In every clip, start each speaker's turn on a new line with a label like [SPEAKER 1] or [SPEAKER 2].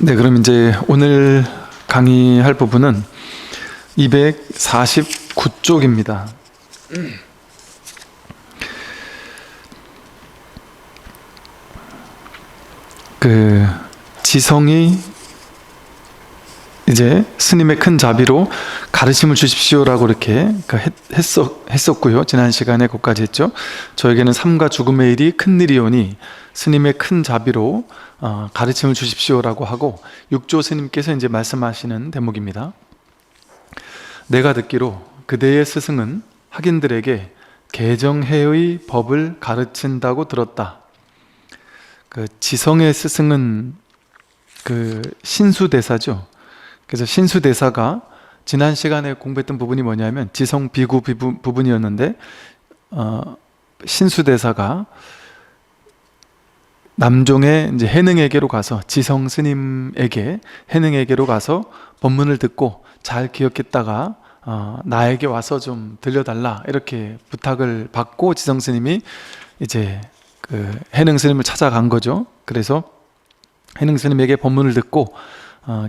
[SPEAKER 1] 네, 그럼 이제 오늘 강의할 부분은 249쪽입니다. 지성이 이제 스님의 큰 자비로 가르침을 주십시오라고 이렇게 했었고요. 지난 시간에 그것까지 했죠. 저에게는 삶과 죽음의 일이 큰일이오니 스님의 큰 자비로 가르침을 주십시오라고 하고, 육조 스님께서 이제 말씀하시는 대목입니다. 내가 듣기로 그대의 스승은 학인들에게 개정해의 법을 가르친다고 들었다. 지성의 스승은 신수대사죠. 그래서 신수대사가 지난 시간에 공부했던 부분이 뭐냐면 지성 비구 부분이었는데, 신수대사가 남종의 이제 해능에게로 가서, 지성 스님에게 해능에게로 가서 법문을 듣고 잘 기억했다가 나에게 와서 좀 들려달라 이렇게 부탁을 받고 지성 스님이 이제 해능 스님을 찾아간 거죠. 그래서 해능 스님에게 법문을 듣고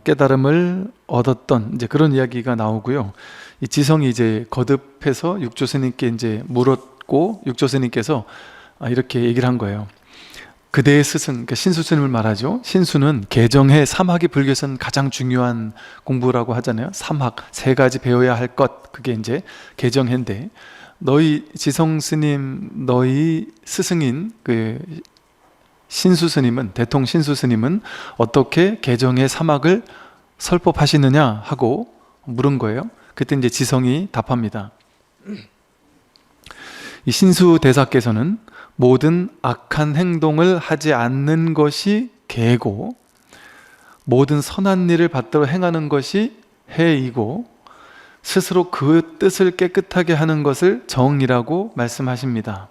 [SPEAKER 1] 깨달음을 얻었던 이제 그런 이야기가 나오고요. 이 지성이 이제 거듭해서 육조 스님께 이제 물었고, 육조 스님께서 이렇게 얘기를 한 거예요. 그대의 스승, 그러니까 신수 스님을 말하죠. 신수는 개정해 삼학이 불교에서는 가장 중요한 공부라고 하잖아요. 삼학, 세 가지 배워야 할 것, 그게 이제 개정해인데, 너희 지성 스님, 너희 스승인 신수 스님은, 대통 신수 스님은 어떻게 개정해 삼학을 설법하시느냐 하고 물은 거예요. 그때 이제 지성이 답합니다. 이 신수 대사께서는 모든 악한 행동을 하지 않는 것이 계고, 모든 선한 일을 받들어 행하는 것이 해이고, 스스로 그 뜻을 깨끗하게 하는 것을 정이라고 말씀하십니다.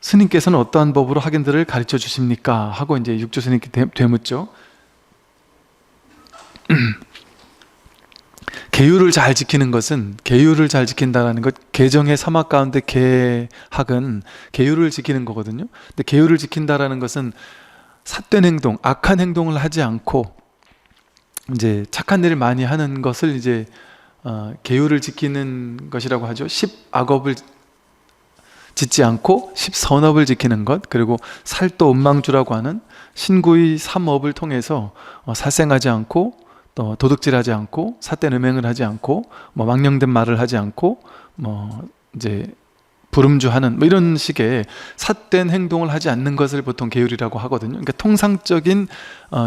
[SPEAKER 1] 스님께서는 어떠한 법으로 학인들을 가르쳐 주십니까? 하고 이제 육조 스님께 되묻죠. 계율을 잘 지키는 것은, 계율을 잘 지킨다는 것, 개정의 삼학 가운데 개학은 계율을 지키는 거거든요. 근데 계율을 지킨다라는 것은 삿된 행동, 악한 행동을 하지 않고 이제 착한 일을 많이 하는 것을 이제 계율을 지키는 것이라고 하죠. 10악업을 짓지 않고 10선업을 지키는 것, 그리고 살도 음망주라고 하는 신구의 3업을 통해서 살생하지 않고, 또 도둑질하지 않고, 삿된 음행을 하지 않고, 망령된 말을 하지 않고, 이제 불음주하는 이런 식의 삿된 행동을 하지 않는 것을 보통 계율이라고 하거든요. 그러니까 통상적인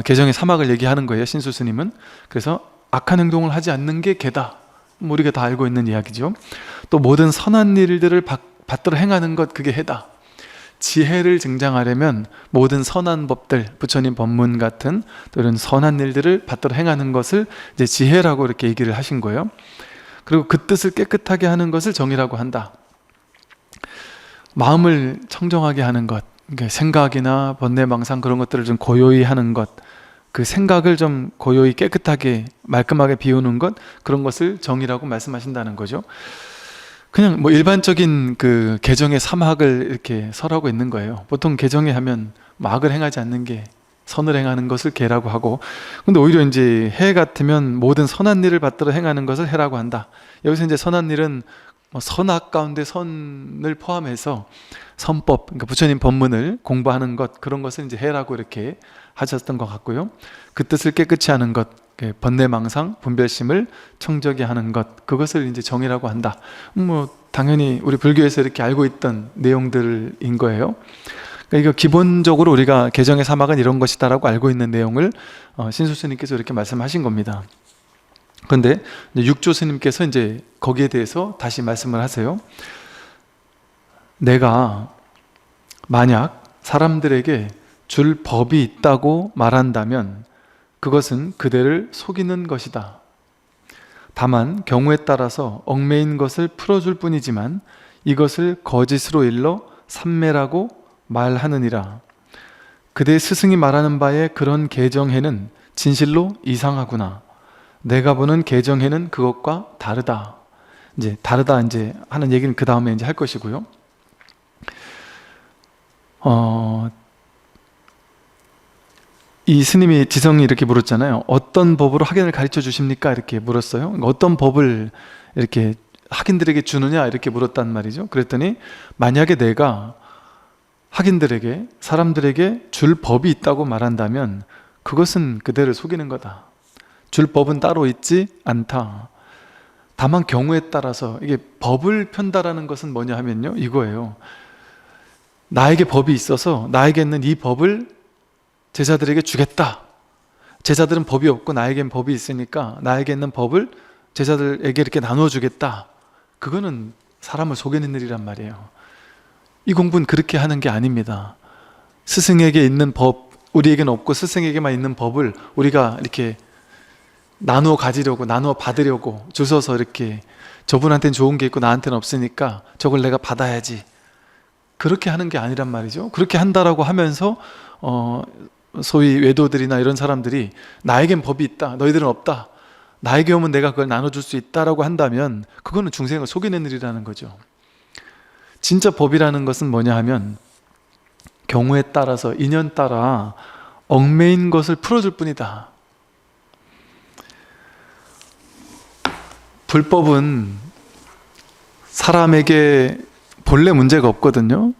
[SPEAKER 1] 개정의 사막을 얘기하는 거예요, 신수 스님은. 그래서 악한 행동을 하지 않는 게 개다, 우리가 다 알고 있는 이야기죠. 또 모든 선한 일들을 받들어 행하는 것, 그게 해다. 지혜를 증장하려면 모든 선한 법들, 부처님 법문 같은 또 이런 선한 일들을 받들어 행하는 것을 이제 지혜라고 이렇게 얘기를 하신 거예요. 그리고 그 뜻을 깨끗하게 하는 것을 정이라고 한다. 마음을 청정하게 하는 것, 그러니까 생각이나 번뇌망상 그런 것들을 좀 고요히 하는 것, 그 생각을 좀 고요히 깨끗하게 말끔하게 비우는 것, 그런 것을 정이라고 말씀하신다는 거죠. 그냥 일반적인 개정의 삼학을 이렇게 설하고 있는 거예요. 보통 개정에 하면 악을 행하지 않는 게, 선을 행하는 것을 개라고 하고, 근데 오히려 이제 해 같으면 모든 선한 일을 받들어 행하는 것을 해라고 한다. 여기서 이제 선한 일은 선악 가운데 선을 포함해서 선법, 그러니까 부처님 법문을 공부하는 것, 그런 것을 이제 해라고 이렇게 하셨던 것 같고요. 그 뜻을 깨끗이 하는 것, 번뇌망상, 분별심을 청적히 하는 것, 그것을 이제 정이라고 한다. 당연히 우리 불교에서 이렇게 알고 있던 내용들인 거예요. 그러니까 이거 기본적으로 우리가 개정의 사막은 이런 것이다라고 알고 있는 내용을 신수 스님께서 이렇게 말씀하신 겁니다. 그런데 육조 스님께서 이제 거기에 대해서 다시 말씀을 하세요. 내가 만약 사람들에게 줄 법이 있다고 말한다면 그것은 그대를 속이는 것이다. 다만 경우에 따라서 얽매인 것을 풀어줄 뿐이지만 이것을 거짓으로 일러 삼매라고 말하느니라. 그대 스승이 말하는 바에 그런 개정해는 진실로 이상하구나. 내가 보는 개정해는 그것과 다르다. 이제 다르다 이제 하는 얘기는 그 다음에 이제 할 것이고요. 이 스님이 지성이 이렇게 물었잖아요. 어떤 법으로 학인을 가르쳐 주십니까? 이렇게 물었어요. 그러니까 어떤 법을 이렇게 학인들에게 주느냐? 이렇게 물었단 말이죠. 그랬더니 만약에 내가 학인들에게, 사람들에게 줄 법이 있다고 말한다면 그것은 그대를 속이는 거다. 줄 법은 따로 있지 않다. 다만 경우에 따라서, 이게 법을 편다라는 것은 뭐냐 하면요, 이거예요. 나에게 법이 있어서 나에게 있는 이 법을 제자들에게 주겠다. 제자들은 법이 없고 나에겐 법이 있으니까 나에게 있는 법을 제자들에게 이렇게 나누어 주겠다. 그거는 사람을 속이는 일이란 말이에요. 이 공부는 그렇게 하는 게 아닙니다. 스승에게 있는 법, 우리에게는 없고 스승에게만 있는 법을 우리가 이렇게 나누어 가지려고, 나누어 받으려고 줄 서서 이렇게, 저분한테는 좋은 게 있고 나한테는 없으니까 저걸 내가 받아야지, 그렇게 하는 게 아니란 말이죠. 그렇게 한다라고 하면서 소위 외도들이나 이런 사람들이 나에겐 법이 있다, 너희들은 없다, 나에게 오면 내가 그걸 나눠줄 수 있다라고 한다면 그거는 중생을 속이는 일이라는 거죠. 진짜 법이라는 것은 뭐냐 하면 경우에 따라서, 인연 따라 얽매인 것을 풀어줄 뿐이다. 불법은 사람에게 본래 문제가 없거든요.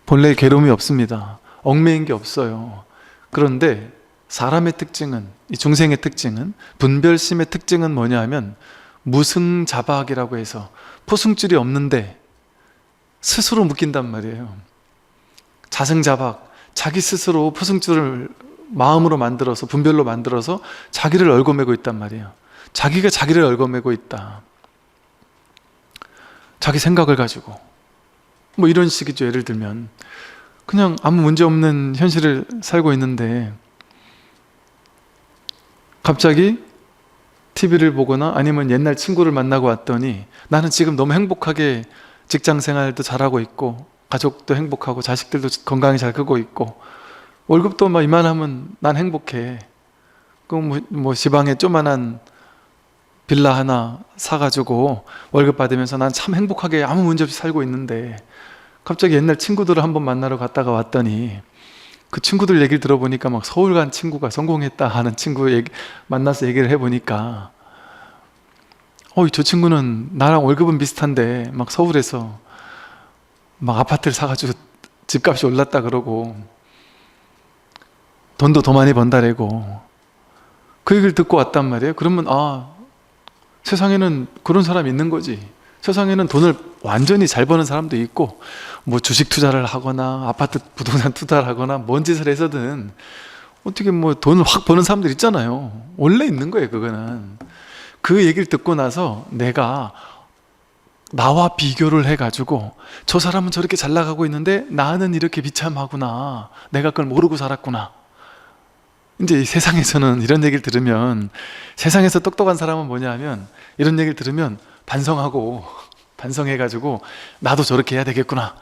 [SPEAKER 1] 본래 괴로움이 없습니다. 얽매인 게 없어요. 그런데 사람의 특징은, 이 중생의 특징은, 분별심의 특징은 뭐냐 하면 무승자박이라고 해서 포승줄이 없는데 스스로 묶인단 말이에요. 자승자박, 자기 스스로 포승줄을 마음으로 만들어서, 분별로 만들어서 자기를 얽어매고 있단 말이에요. 자기가 자기를 얽어매고 있다. 자기 생각을 가지고 뭐 이런 식이죠. 예를 들면 그냥 아무 문제 없는 현실을 살고 있는데 갑자기 TV를 보거나 아니면 옛날 친구를 만나고 왔더니 나는 지금 너무 행복하게 직장생활도 잘하고 있고 가족도 행복하고 자식들도 건강히 잘 크고 있고 월급도 막 이만하면 난 행복해. 그럼 뭐 지방에 조만한 빌라 하나 사가지고 월급 받으면서 난 참 행복하게 아무 문제 없이 살고 있는데 갑자기 옛날 친구들을 한번 만나러 갔다가 왔더니 그 친구들 얘기를 들어보니까 막 서울 간 친구가 성공했다 하는 친구 만나서 얘기를 해보니까 저 친구는 나랑 월급은 비슷한데 막 서울에서 막 아파트를 사가지고 집값이 올랐다 그러고 돈도 더 많이 번다래고 그 얘기를 듣고 왔단 말이에요. 그러면 세상에는 그런 사람이 있는 거지. 세상에는 돈을 완전히 잘 버는 사람도 있고 뭐 주식 투자를 하거나 아파트 부동산 투자를 하거나 뭔 짓을 해서든 어떻게 뭐 돈을 확 버는 사람들 있잖아요. 원래 있는 거예요. 그거는. 그 얘기를 듣고 나서 내가 나와 비교를 해가지고 저 사람은 저렇게 잘 나가고 있는데 나는 이렇게 비참하구나, 내가 그걸 모르고 살았구나. 이제 이 세상에서는 이런 얘기를 들으면, 세상에서 똑똑한 사람은 뭐냐 하면 이런 얘기를 들으면 반성하고 반성해가지고 나도 저렇게 해야 되겠구나,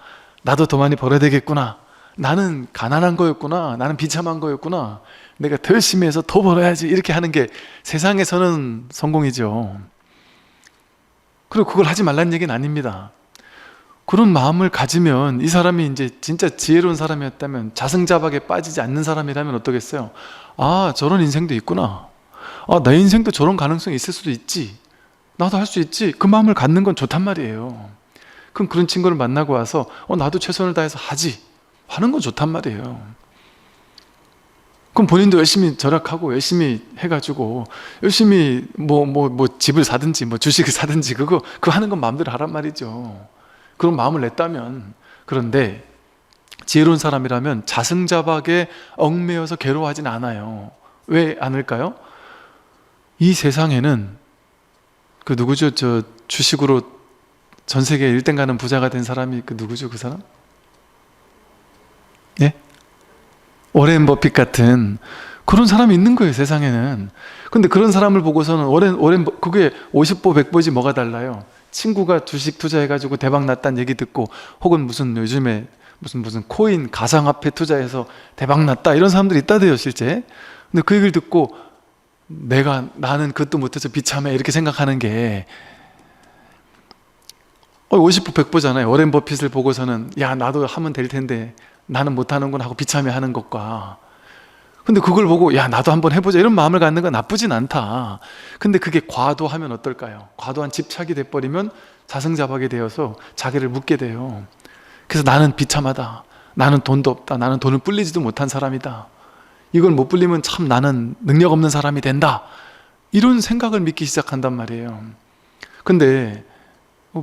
[SPEAKER 1] 나도 더 많이 벌어야 되겠구나, 나는 가난한 거였구나, 나는 비참한 거였구나, 내가 더 열심히 해서 더 벌어야지, 이렇게 하는 게 세상에서는 성공이죠. 그리고 그걸 하지 말라는 얘기는 아닙니다. 그런 마음을 가지면 이 사람이 이제 진짜 지혜로운 사람이었다면, 자승자박에 빠지지 않는 사람이라면 어떠겠어요? 저런 인생도 있구나, 내 인생도 저런 가능성이 있을 수도 있지, 나도 할 수 있지, 그 마음을 갖는 건 좋단 말이에요. 그럼 그런 친구를 만나고 와서 나도 최선을 다해서 하지 하는 건 좋단 말이에요. 그럼 본인도 열심히 절약하고 열심히 해가지고 열심히 뭐 집을 사든지 뭐 주식을 사든지 그거 하는 건 마음대로 하란 말이죠. 그런 마음을 냈다면. 그런데 지혜로운 사람이라면 자승자박에 얽매여서 괴로워하진 않아요. 왜 않을까요? 이 세상에는 그 누구죠? 저 주식으로 전 세계 1등 가는 부자가 된 사람이 그 누구죠? 그 사람? 예? 워렌 버핏 같은 그런 사람이 있는 거예요, 세상에는. 근데 그런 사람을 보고서는 그게 50보 100보지 뭐가 달라요? 친구가 주식 투자해가지고 대박 났다는 얘기 듣고, 혹은 무슨 요즘에 무슨 코인 가상화폐 투자해서 대박 났다 이런 사람들이 있다대요, 실제. 근데 그 얘기를 듣고 나는 그것도 못해서 비참해 이렇게 생각하는 게 50보 100보잖아요. 워렌 버핏을 보고서는 야, 나도 하면 될 텐데 나는 못하는구나 하고 비참해 하는 것과, 근데 그걸 보고 야 나도 한번 해보자 이런 마음을 갖는 건 나쁘진 않다. 근데 그게 과도하면 어떨까요? 과도한 집착이 돼버리면 자승자박이 되어서 자기를 묻게 돼요. 그래서 나는 비참하다, 나는 돈도 없다, 나는 돈을 불리지도 못한 사람이다, 이걸 못 불리면 참 나는 능력 없는 사람이 된다, 이런 생각을 믿기 시작한단 말이에요. 근데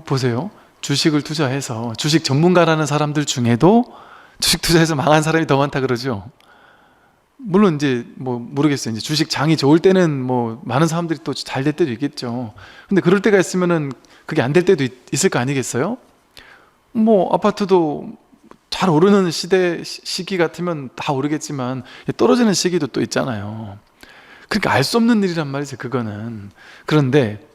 [SPEAKER 1] 보세요, 주식을 투자해서 주식 전문가라는 사람들 중에도 주식 투자해서 망한 사람이 더 많다 그러죠. 물론 이제 뭐 모르겠어요. 이제 주식 장이 좋을 때는 뭐 많은 사람들이 또 잘 될 때도 있겠죠. 근데 그럴 때가 있으면은 그게 안 될 때도 있을 거 아니겠어요? 뭐 아파트도 잘 오르는 시기 같으면 다 오르겠지만 떨어지는 시기도 또 있잖아요. 그러니까 알 수 없는 일이란 말이죠, 그거는. 그런데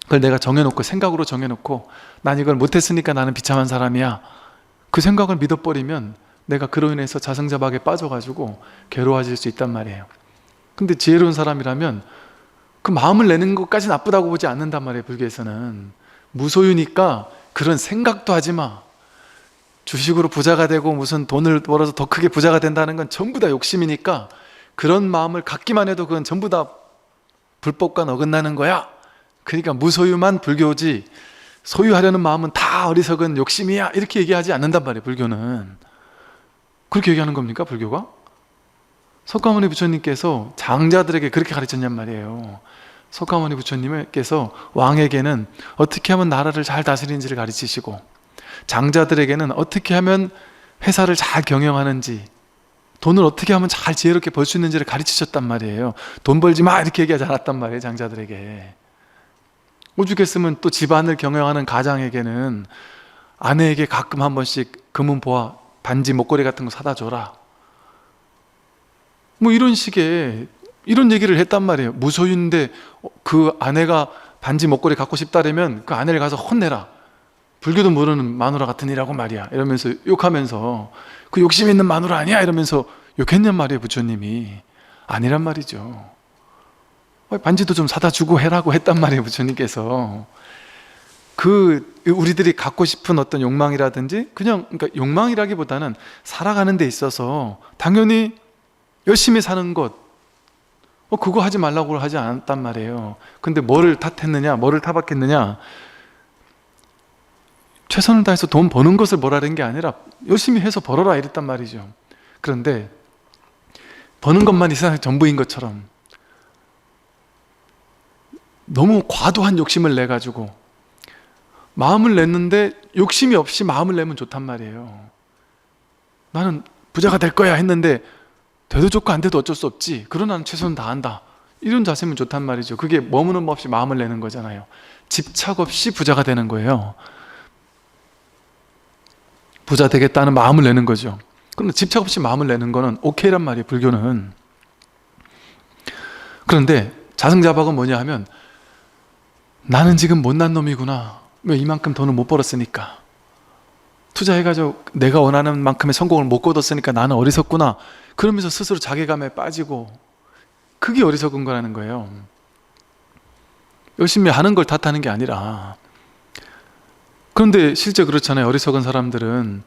[SPEAKER 1] 그걸 내가 정해놓고, 생각으로 정해놓고 난 이걸 못했으니까 나는 비참한 사람이야, 그 생각을 믿어버리면 내가 그로 인해서 자승자박에 빠져가지고 괴로워질 수 있단 말이에요. 근데 지혜로운 사람이라면 그 마음을 내는 것까지 나쁘다고 보지 않는단 말이에요. 불교에서는 무소유니까 그런 생각도 하지 마. 주식으로 부자가 되고 무슨 돈을 벌어서 더 크게 부자가 된다는 건 전부 다 욕심이니까 그런 마음을 갖기만 해도 그건 전부 다 불법과 어긋나는 거야. 그러니까 무소유만 불교지 소유하려는 마음은 다 어리석은 욕심이야, 이렇게 얘기하지 않는단 말이에요. 불교는 그렇게 얘기하는 겁니까? 불교가? 석가모니 부처님께서 장자들에게 그렇게 가르쳤냔 말이에요. 석가모니 부처님께서 왕에게는 어떻게 하면 나라를 잘 다스리는지를 가르치시고, 장자들에게는 어떻게 하면 회사를 잘 경영하는지, 돈을 어떻게 하면 잘 지혜롭게 벌 수 있는지를 가르치셨단 말이에요. 돈 벌지 마 이렇게 얘기하지 않았단 말이에요, 장자들에게. 오죽했으면 또 집안을 경영하는 가장에게는 아내에게 가끔 한 번씩 금은보화, 반지, 목걸이 같은 거 사다 줘라, 뭐 이런 식의 이런 얘기를 했단 말이에요. 무소유인데 그 아내가 반지, 목걸이 갖고 싶다라면 그 아내를 가서 혼내라, 불교도 모르는 마누라 같은 이라고 말이야, 이러면서 욕하면서 그 욕심 있는 마누라 아니야 이러면서 욕했냔 말이에요. 부처님이 아니란 말이죠. 반지도 좀 사다 주고 해라고 했단 말이에요, 부처님께서. 그 우리들이 갖고 싶은 어떤 욕망이라든지, 그냥 그러니까 욕망이라기보다는 살아가는 데 있어서 당연히 열심히 사는 것, 그거 하지 말라고 하지 않았단 말이에요. 근데 뭐를 탓했느냐, 뭐를 타박했느냐, 최선을 다해서 돈 버는 것을 뭐라는 게 아니라 열심히 해서 벌어라 이랬단 말이죠. 그런데 버는 것만 이 세상의 전부인 것처럼 너무 과도한 욕심을 내가지고 마음을 냈는데 욕심이 없이 마음을 내면 좋단 말이에요. 나는 부자가 될 거야 했는데 돼도 좋고 안 돼도 어쩔 수 없지, 그러나 나는 최선을 다한다, 이런 자세면 좋단 말이죠. 그게 머무는 법 없이 마음을 내는 거잖아요. 집착 없이 부자가 되는 거예요. 부자 되겠다는 마음을 내는 거죠. 그런데 집착 없이 마음을 내는 거는 오케이란 말이에요, 불교는. 그런데 자승자박은 뭐냐 하면 나는 지금 못난 놈이구나, 왜 이만큼 돈을 못 벌었으니까, 투자해가지고 내가 원하는 만큼의 성공을 못 거뒀으니까 나는 어리석구나, 그러면서 스스로 자괴감에 빠지고, 그게 어리석은 거라는 거예요. 열심히 하는 걸 탓하는 게 아니라. 그런데 실제 그렇잖아요. 어리석은 사람들은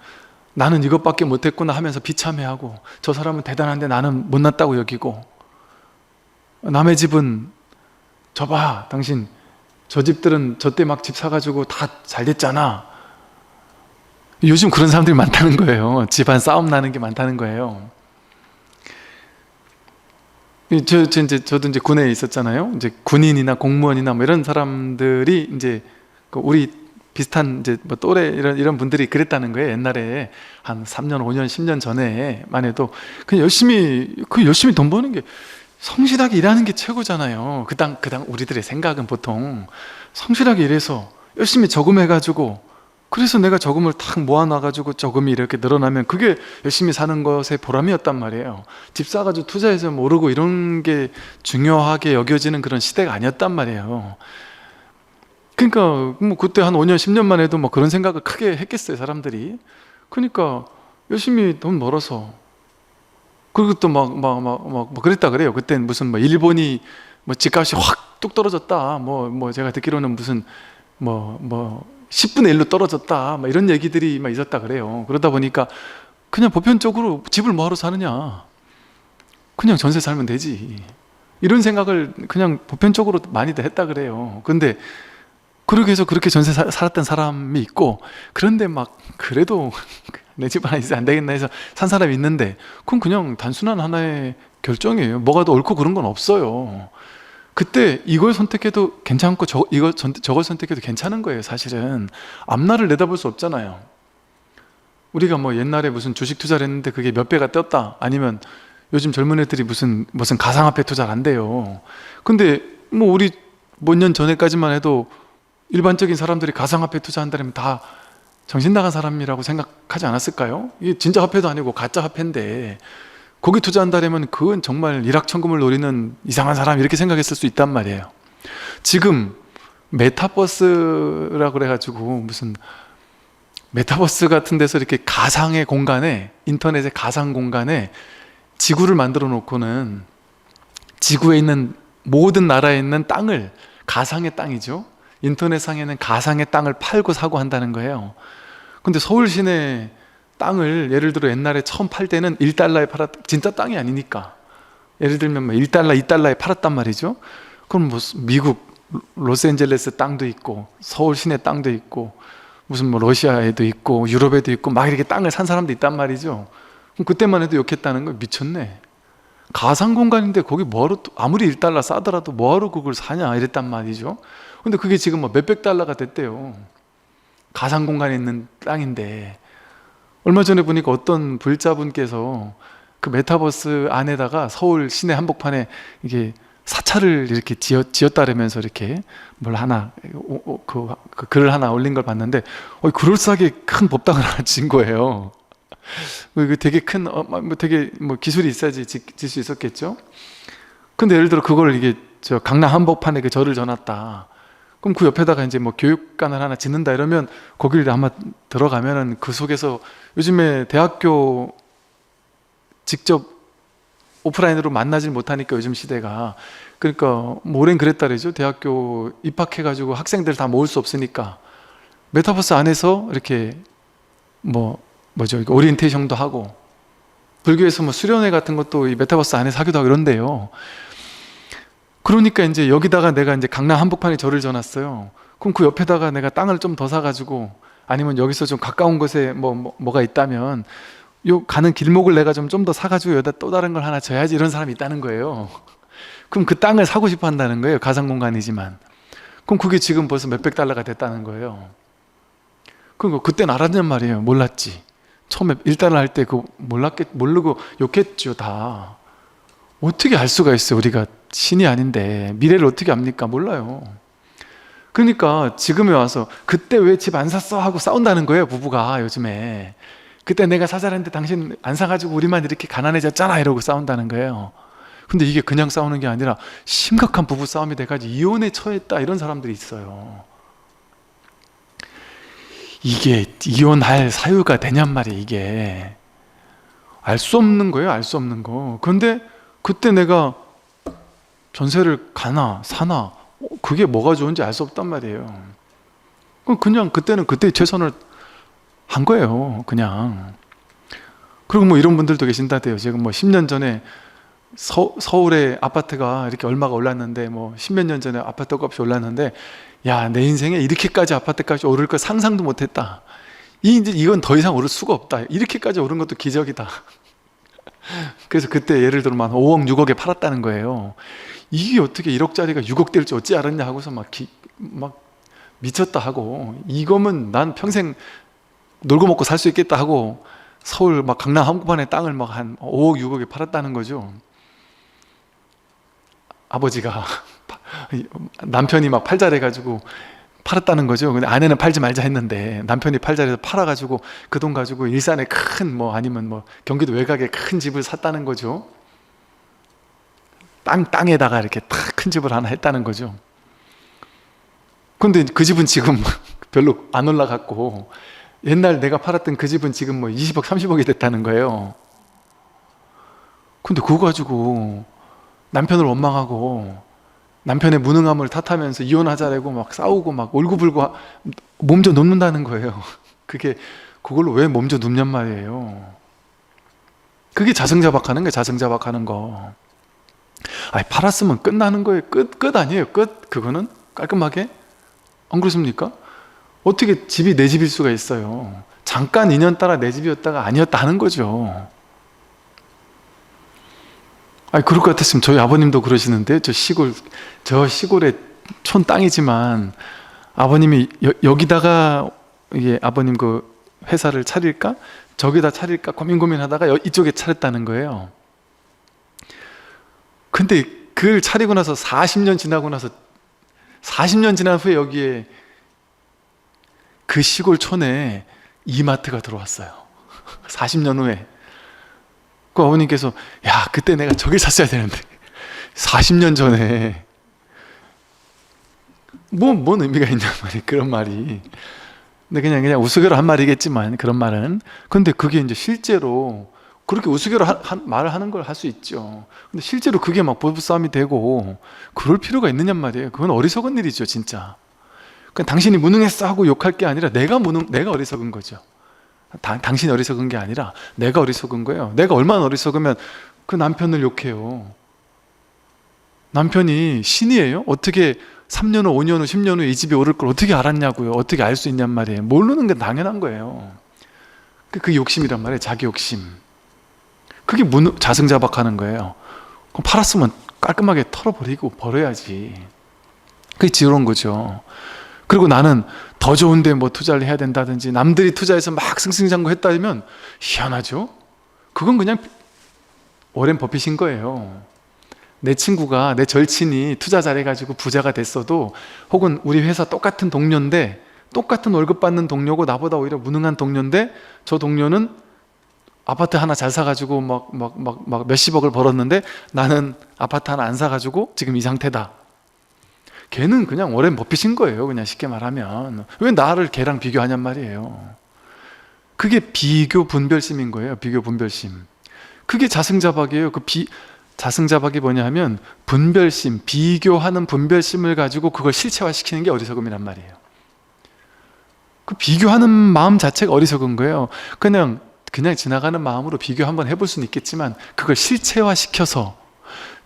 [SPEAKER 1] 나는 이것밖에 못했구나 하면서 비참해하고, 저 사람은 대단한데 나는 못났다고 여기고, 남의 집은 저봐 당신 저 집들은 저 때 막 집 사가지고 다 잘 됐잖아, 요즘 그런 사람들이 많다는 거예요. 집안 싸움 나는 게 많다는 거예요. 저도 이제 군에 있었잖아요. 이제 군인이나 공무원이나 뭐 이런 사람들이 이제 우리 비슷한 이제 뭐 또래 이런 분들이 그랬다는 거예요. 옛날에 한 3년, 5년, 10년 전에만 해도 그냥 열심히 돈 버는 게, 성실하게 일하는 게 최고잖아요. 그 당 우리들의 생각은 보통 성실하게 일해서 열심히 저금해가지고, 그래서 내가 저금을 탁 모아놔가지고 저금이 이렇게 늘어나면 그게 열심히 사는 것의 보람이었단 말이에요. 집 사가지고 투자해서 오르고 이런 게 중요하게 여겨지는 그런 시대가 아니었단 말이에요. 그러니까 뭐 그때 한 5년, 10년만 해도 뭐 그런 생각을 크게 했겠어요, 사람들이. 그러니까 열심히 돈 벌어서, 그리고 또 막 그랬다 그래요. 그땐 무슨 뭐 일본이 뭐 집값이 확 뚝 떨어졌다, 뭐 제가 듣기로는 무슨 뭐 10분의 1로 떨어졌다, 막 이런 얘기들이 막 있었다 그래요. 그러다 보니까 그냥 보편적으로 집을 뭐하러 사느냐, 그냥 전세 살면 되지. 이런 생각을 그냥 보편적으로 많이들 했다 그래요. 근데 그렇게 해서 그렇게 전세 살았던 사람이 있고, 그런데 막 그래도 내 집 하나 있어 안 되겠나 해서 산 사람이 있는데, 그건 그냥 단순한 하나의 결정이에요. 뭐가 더 옳고 그런 건 없어요. 그때 이걸 선택해도 괜찮고 저걸 선택해도 괜찮은 거예요. 사실은 앞날을 내다볼 수 없잖아요. 우리가 뭐 옛날에 무슨 주식 투자를 했는데 그게 몇 배가 떴다, 아니면 요즘 젊은 애들이 무슨 가상화폐 투자를 한대요. 근데 뭐 우리 몇 년 전에까지만 해도 일반적인 사람들이 가상화폐 투자한다면 다 정신 나간 사람이라고 생각하지 않았을까요? 이게 진짜 화폐도 아니고 가짜 화폐인데 거기 투자한다면 그건 정말 일확천금을 노리는 이상한 사람, 이렇게 생각했을 수 있단 말이에요. 지금 메타버스라고 그래가지고 무슨 메타버스 같은 데서 이렇게 가상의 공간에, 인터넷의 가상 공간에 지구를 만들어 놓고는 지구에 있는 모든 나라에 있는 땅을, 가상의 땅이죠, 인터넷상에는 가상의 땅을 팔고 사고 한다는 거예요. 근데 서울 시내 땅을 예를 들어 옛날에 처음 팔 때는 1달러에 진짜 땅이 아니니까 예를 들면 뭐 1달러, 2달러에 팔았단 말이죠. 그럼 뭐 미국 로스앤젤레스 땅도 있고 서울 시내 땅도 있고 무슨 뭐 러시아에도 있고 유럽에도 있고 막 이렇게 땅을 산 사람도 있단 말이죠. 그럼 그때만 해도 욕했다는 거, 미쳤네. 가상 공간인데 거기 뭐하러, 아무리 1달러 싸더라도 뭐하러 그걸 사냐 이랬단 말이죠. 근데 그게 지금 뭐 몇백 달러가 됐대요. 가상 공간에 있는 땅인데. 얼마 전에 보니까 어떤 불자분께서 그 메타버스 안에다가 서울 시내 한복판에 이게 사찰을 이렇게 지었다라면서 이렇게 뭘 하나 그 글을 하나 올린 걸 봤는데, 그럴싸하게 큰 법당을 하나 지은 거예요. 그 되게 큰 되게 기술이 있어야지 질 수 있었겠죠. 근데 예를 들어 그걸 이게 저 강남 한복판에 그 절을 져놨다. 그럼 그 옆에다가 이제 뭐 교육관을 하나 짓는다 이러면 거기를 아마 들어가면은 그 속에서, 요즘에 대학교 직접 오프라인으로 만나질 못하니까 요즘 시대가, 그러니까 뭐 올해는 그랬다 그러죠. 대학교 입학해가지고 학생들 다 모을 수 없으니까 메타버스 안에서 이렇게 오리엔테이션도 하고, 불교에서 뭐 수련회 같은 것도 이 메타버스 안에서 하기도 하고 이런데요. 그러니까 이제 여기다가 내가 이제 강남 한복판에 절을 져놨어요. 그럼 그 옆에다가 내가 땅을 좀 더 사가지고, 아니면 여기서 좀 가까운 곳에 뭐가 있다면 요 가는 길목을 내가 좀 더 사가지고 여기다 또 다른 걸 하나 져야지, 이런 사람이 있다는 거예요. 그럼 그 땅을 사고 싶어 한다는 거예요. 가상 공간이지만. 그럼 그게 지금 벌써 몇백 달러가 됐다는 거예요. 그리고 그때는 알았냔 말이에요. 몰랐지. 처음에 1달러 할 때 그거 모르고 욕했죠, 다. 어떻게 알 수가 있어요? 우리가 신이 아닌데 미래를 어떻게 압니까? 몰라요. 그러니까 지금에 와서 그때 왜 집 안 샀어? 하고 싸운다는 거예요, 부부가 요즘에. 그때 내가 사자랬는데 당신 안 사가지고 우리만 이렇게 가난해졌잖아, 이러고 싸운다는 거예요. 근데 이게 그냥 싸우는 게 아니라 심각한 부부 싸움이 돼가지고 이혼에 처했다, 이런 사람들이 있어요. 이게 이혼할 사유가 되냔 말이에요. 이게 알 수 없는 거예요, 알 수 없는 거. 그런데 그때 내가 전세를 가나 사나 그게 뭐가 좋은지 알 수 없단 말이에요. 그냥 그때는 그때 최선을 한 거예요, 그냥. 그리고 뭐 이런 분들도 계신다대요. 제가 뭐 10년 전에 서울에 아파트가 이렇게 얼마가 올랐는데, 뭐 10몇 년 전에 아파트 값이 올랐는데, 야, 내 인생에 이렇게까지 아파트 값이 오를 거 상상도 못했다. 이건 더 이상 오를 수가 없다. 이렇게까지 오른 것도 기적이다. 그래서 그때 예를 들어 막 5억, 6억에 팔았다는 거예요. 이게 어떻게 1억짜리가 6억 될 줄 어찌 알았냐 하고서 막 미쳤다 하고, 이거면 난 평생 놀고 먹고 살 수 있겠다 하고 서울 막 강남 한복판에 땅을 막 한 5억, 6억에 팔았다는 거죠. 아버지가 남편이 막 팔자래가지고 팔았다는 거죠. 근데 아내는 팔지 말자 했는데 남편이 팔자래서 팔아가지고 그 돈 가지고 일산에 큰 아니면 경기도 외곽에 큰 집을 샀다는 거죠. 땅에다가 이렇게 딱 큰 집을 하나 했다는 거죠. 근데 그 집은 지금 별로 안 올라갔고, 옛날 내가 팔았던 그 집은 지금 20억, 30억이 됐다는 거예요. 근데 그거 가지고 남편을 원망하고 남편의 무능함을 탓하면서 이혼하자라고 막 싸우고 막 울고불고 몸져 눕는다는 거예요. 그걸로 왜 몸져 눕냔 말이에요. 그게 자승자박하는 거예요. 자승자박하는 거. 아니, 팔았으면 끝나는 거예요. 끝 아니에요. 끝. 그거는 깔끔하게. 안 그렇습니까? 어떻게 집이 내 집일 수가 있어요? 잠깐 인연 따라 내 집이었다가 아니었다 하는 거죠. 아니, 그럴 것 같았으면 저희 아버님도 그러시는데, 저 시골의 촌 땅이지만 아버님이 여기다가 이게 아버님 그 회사를 차릴까? 저기다 차릴까? 고민하다가 이쪽에 차렸다는 거예요. 근데 그걸 차리고 나서 40년 지나고 나서 40년 지난 후에 여기에 그 시골 촌에 이마트가 들어왔어요. 40년 후에. 그 어머님께서 야, 그때 내가 저길 샀어야 되는데 40년 전에 뭔 의미가 있냔 말이에요. 그런 말이. 근데 그냥 우스개로 한 말이겠지만, 그런 말은. 근데 그게 이제 실제로 그렇게 우스개로 말을 하는 걸 할 수 있죠. 근데 실제로 그게 막 부부싸움이 되고 그럴 필요가 있느냔 말이에요. 그건 어리석은 일이죠, 진짜. 그러니까 당신이 무능했어 하고 욕할 게 아니라 내가 어리석은 거죠. 당신이 어리석은 게 아니라 내가 어리석은 거예요. 내가 얼마나 어리석으면 그 남편을 욕해요. 남편이 신이에요? 어떻게 3년 후, 5년 후, 10년 후에 이 집에 오를 걸 어떻게 알았냐고요. 어떻게 알 수 있냔 말이에요. 모르는 게 당연한 거예요. 그게 욕심이란 말이에요. 자기 욕심. 그게 자승자박하는 거예요. 그럼 팔았으면 깔끔하게 털어버리고 버려야지. 그게 지혜로운 거죠. 그리고 나는 더 좋은데 뭐 투자를 해야 된다든지 남들이 투자해서 막 승승장구했다면 희한하죠. 그건 그냥 워렌 버핏인 거예요. 내 친구가, 내 절친이 투자 잘해가지고 부자가 됐어도, 혹은 우리 회사 똑같은 동료인데, 똑같은 월급 받는 동료고 나보다 오히려 무능한 동료인데, 저 동료는 아파트 하나 잘 사가지고 막 몇십억을 벌었는데 나는 아파트 하나 안 사가지고 지금 이 상태다. 걔는 그냥 워렌 버핏인 거예요. 그냥 쉽게 말하면. 왜 나를 걔랑 비교하냔 말이에요. 그게 비교 분별심인 거예요. 비교 분별심. 그게 자승자박이에요. 자승자박이 뭐냐 하면 분별심, 비교하는 분별심을 가지고 그걸 실체화시키는 게 어리석음이란 말이에요. 그 비교하는 마음 자체가 어리석은 거예요. 그냥 지나가는 마음으로 비교 한번 해볼 수는 있겠지만 그걸 실체화시켜서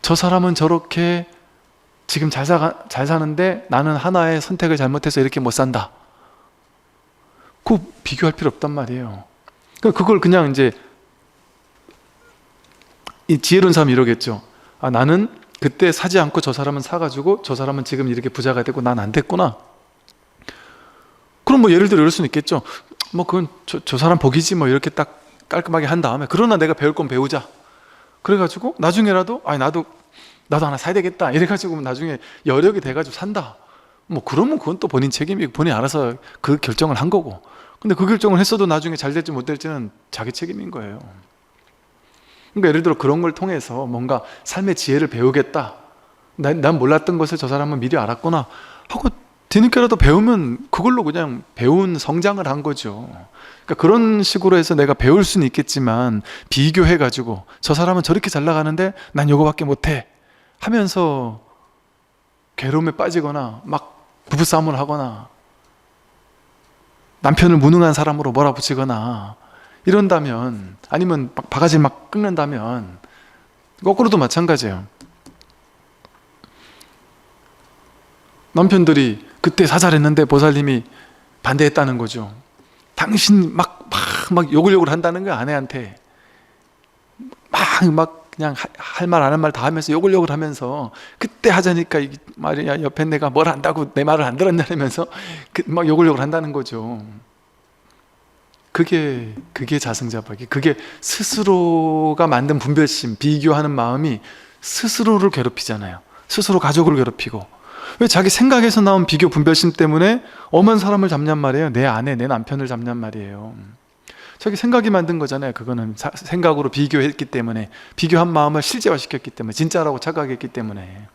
[SPEAKER 1] 저 사람은 저렇게 지금 잘 사는데 나는 하나의 선택을 잘못해서 이렇게 못 산다. 그거 비교할 필요 없단 말이에요. 그걸 그냥 이제 이 지혜로운 사람이 이러겠죠. 아, 나는 그때 사지 않고 저 사람은 사가지고 저 사람은 지금 이렇게 부자가 되고 난 안 됐구나. 그럼 뭐 예를 들어 이럴 수는 있겠죠. 뭐 그건 저 사람 복이지 뭐 이렇게 딱 깔끔하게 한 다음에, 그러나 내가 배울 건 배우자. 그래가지고 나중에라도 아니 나도 하나 사야 되겠다 이래가지고 나중에 여력이 돼가지고 산다. 뭐 그러면 그건 또 본인 책임이고 본인이 알아서 그 결정을 한 거고. 근데 그 결정을 했어도 나중에 잘 될지 못 될지는 자기 책임인 거예요. 그러니까 예를 들어 그런 걸 통해서 뭔가 삶의 지혜를 배우겠다. 난 몰랐던 것을 저 사람은 미리 알았구나 하고 뒤늦게라도 배우면 그걸로 그냥 배운 성장을 한 거죠. 그러니까 그런 식으로 해서 내가 배울 수는 있겠지만 비교해가지고 저 사람은 저렇게 잘 나가는데 난 요거밖에 못해 하면서 괴로움에 빠지거나 막 부부싸움을 하거나 남편을 무능한 사람으로 몰아붙이거나 이런다면, 아니면 막 바가지를 막 긁는다면, 거꾸로도 마찬가지예요. 남편들이 그때 사잘했는데 보살님이 반대했다는 거죠. 당신 막 욕을 한다는 거야. 아내한테 막 그냥 할 말 안 할 말 다 하면서 욕을 하면서, 그때 하자니까 말이야 옆에 내가 뭘 안다고 내 말을 안 들었냐면서 막 욕을 한다는 거죠. 그게 자승자박이, 그게 스스로가 만든 분별심, 비교하는 마음이 스스로를 괴롭히잖아요. 스스로 가족을 괴롭히고. 왜 자기 생각에서 나온 비교 분별심 때문에 엄한 사람을 잡냔 말이에요. 내 아내, 내 남편을 잡냔 말이에요. 자기 생각이 만든 거잖아요. 그거는 생각으로 비교했기 때문에, 비교한 마음을 실제화시켰기 때문에, 진짜라고 착각했기 때문에.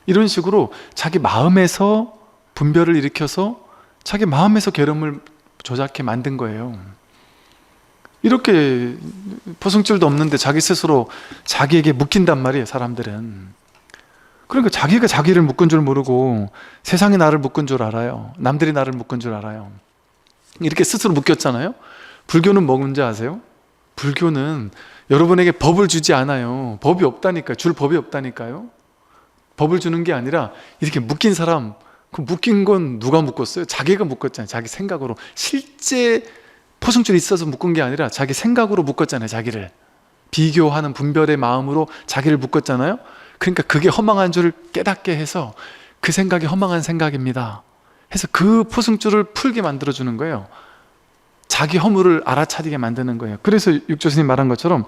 [SPEAKER 1] 이런 식으로 자기 마음에서 분별을 일으켜서 자기 마음에서 괴로움을 조작해 만든 거예요. 이렇게 포승줄도 없는데 자기 스스로 자기에게 묶인단 말이에요, 사람들은. 그러니까 자기가 자기를 묶은 줄 모르고 세상이 나를 묶은 줄 알아요. 남들이 나를 묶은 줄 알아요. 이렇게 스스로 묶였잖아요. 불교는 뭔지 아세요? 불교는 여러분에게 법을 주지 않아요. 법이 없다니까요. 줄 법이 없다니까요. 법을 주는 게 아니라 이렇게 묶인 사람, 그 묶인 건 누가 묶었어요? 자기가 묶었잖아요. 자기 생각으로. 실제 포승줄이 있어서 묶은 게 아니라 자기 생각으로 묶었잖아요. 자기를 비교하는 분별의 마음으로 자기를 묶었잖아요. 그러니까 그게 허망한 줄을 깨닫게 해서 그 생각이 허망한 생각입니다 해서 그 포승줄을 풀게 만들어주는 거예요. 자기 허물을 알아차리게 만드는 거예요. 그래서 육조 스님 말한 것처럼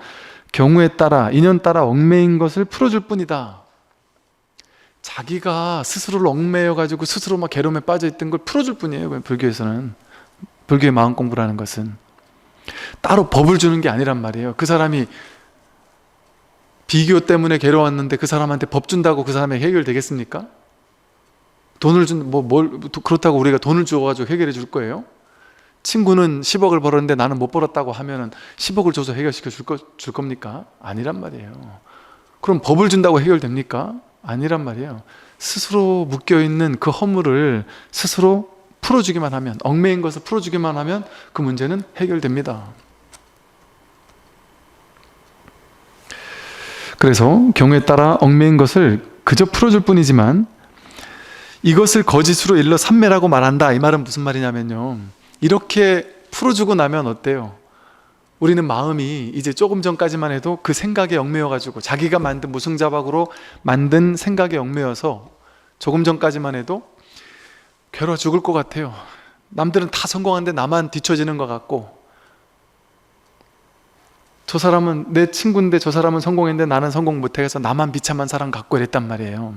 [SPEAKER 1] 경우에 따라 인연 따라 얽매인 것을 풀어줄 뿐이다. 자기가 스스로를 얽매여 가지고 스스로 막 괴로움에 빠져 있던 걸 풀어줄 뿐이에요. 불교에서는, 불교의 마음 공부라는 것은 따로 법을 주는 게 아니란 말이에요. 그 사람이 비교 때문에 괴로웠는데 그 사람한테 법 준다고 그 사람이 해결되겠습니까? 돈을 그렇다고 우리가 돈을 주어가지고 해결해 줄 거예요? 친구는 10억을 벌었는데 나는 못 벌었다고 하면은 10억을 줘서 해결시켜 줄 겁니까? 아니란 말이에요. 그럼 법을 준다고 해결됩니까? 아니란 말이에요. 스스로 묶여있는 그 허물을 스스로 풀어주기만 하면, 얽매인 것을 풀어주기만 하면 그 문제는 해결됩니다. 그래서 경우에 따라 얽매인 것을 그저 풀어줄 뿐이지만 이것을 거짓으로 일러 삼매라고 말한다. 이 말은 무슨 말이냐면요, 이렇게 풀어주고 나면 어때요? 우리는 마음이 이제 조금 전까지만 해도 그 생각에 얽매여가지고 자기가 만든 무승자박으로 만든 생각에 얽매여서 조금 전까지만 해도 괴로워 죽을 것 같아요. 남들은 다 성공하는데 나만 뒤처지는 것 같고, 저 사람은 내 친구인데 저 사람은 성공했는데 나는 성공 못해서 나만 비참한 사람 같고 이랬단 말이에요.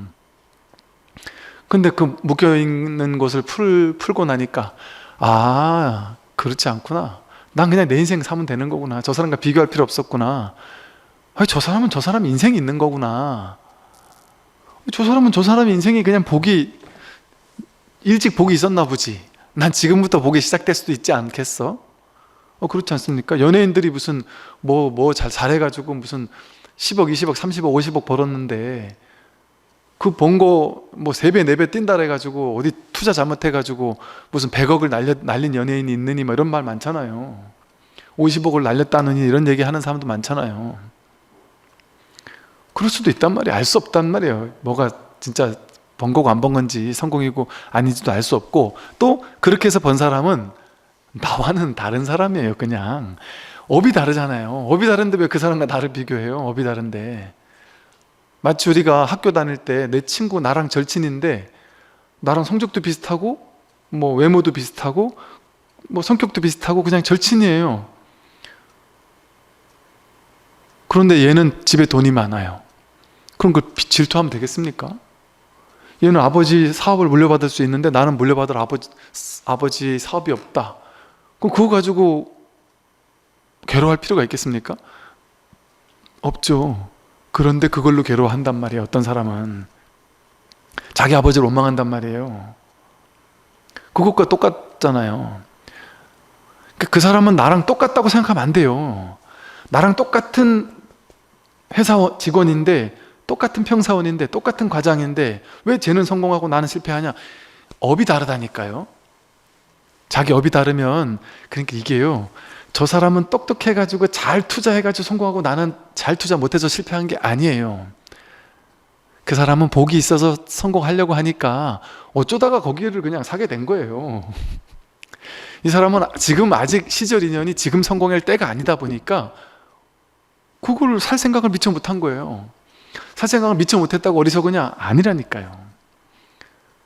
[SPEAKER 1] 근데 그 묶여있는 것을 풀고 나니까 아, 그렇지 않구나. 난 그냥 내 인생 사면 되는 거구나. 저 사람과 비교할 필요 없었구나. 아니, 저 사람은 저 사람 인생이 있는 거구나. 저 사람은 저 사람 인생이 그냥 일찍 복이 있었나 보지. 난 지금부터 복이 시작될 수도 있지 않겠어? 그렇지 않습니까? 연예인들이 무슨 잘해가지고 무슨 10억, 20억, 30억, 50억 벌었는데 그 번 거 3배, 4배 뛴다 해가지고 어디 투자 잘못해가지고 무슨 100억을 날린 연예인이 있느니 이런 말 많잖아요. 50억을 날렸다느니 이런 얘기 하는 사람도 많잖아요. 그럴 수도 있단 말이에요. 알 수 없단 말이에요. 뭐가 진짜 번 거고 안 번 건지, 성공이고 아닌지도 알 수 없고, 또 그렇게 해서 번 사람은 나와는 다른 사람이에요. 그냥 업이 다르잖아요. 업이 다른데 왜 그 사람과 나를 비교해요? 업이 다른데. 마치 우리가 학교 다닐 때 내 친구 나랑 절친인데 나랑 성적도 비슷하고 외모도 비슷하고 성격도 비슷하고 그냥 절친이에요. 그런데 얘는 집에 돈이 많아요. 그럼 그걸 질투하면 되겠습니까? 얘는 아버지 사업을 물려받을 수 있는데 나는 물려받을 아버지 사업이 없다. 그럼 그거 가지고 괴로워할 필요가 있겠습니까? 없죠. 그런데 그걸로 괴로워한단 말이에요. 어떤 사람은 자기 아버지를 원망한단 말이에요. 그것과 똑같잖아요. 그 사람은 나랑 똑같다고 생각하면 안 돼요. 나랑 똑같은 회사 직원인데, 똑같은 평사원인데, 똑같은 과장인데 왜 쟤는 성공하고 나는 실패하냐? 업이 다르다니까요. 자기 업이 다르면, 그러니까 이게요, 저 사람은 똑똑해가지고 잘 투자해가지고 성공하고 나는 잘 투자 못해서 실패한 게 아니에요. 그 사람은 복이 있어서 성공하려고 하니까 어쩌다가 거기를 그냥 사게 된 거예요. 이 사람은 지금 아직 시절 인연이 지금 성공할 때가 아니다 보니까 그걸 살 생각을 미처 못한 거예요. 살 생각을 미처 못했다고 어리석으냐? 아니라니까요.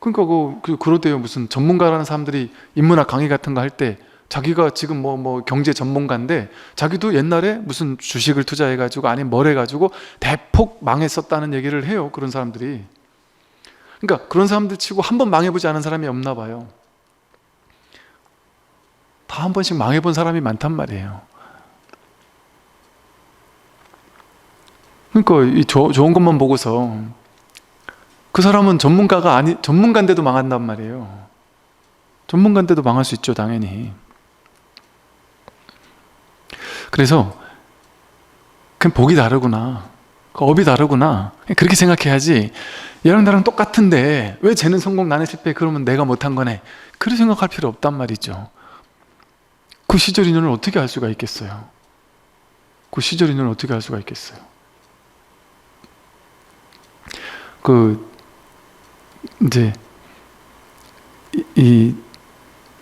[SPEAKER 1] 그러니까 그러대요. 무슨 전문가라는 사람들이 인문학 강의 같은 거 할 때 자기가 지금 경제 전문가인데 자기도 옛날에 무슨 주식을 투자해가지고 아니면 뭘 해가지고 대폭 망했었다는 얘기를 해요. 그런 사람들이. 그러니까 그런 사람들 치고 한 번 망해보지 않은 사람이 없나 봐요. 다 한 번씩 망해본 사람이 많단 말이에요. 그러니까 이 좋은 것만 보고서 그 사람은 전문가인데도 망한단 말이에요. 전문가인데도 망할 수 있죠, 당연히. 그래서 그냥 복이 다르구나, 업이 다르구나, 그렇게 생각해야지. 얘랑 나랑 똑같은데 왜 쟤는 성공 나는 실패, 그러면 내가 못한 거네, 그렇게 생각할 필요 없단 말이죠. 그 시절 인연을 어떻게 알 수가 있겠어요? 그 시절 인연을 어떻게 알 수가 있겠어요? 이제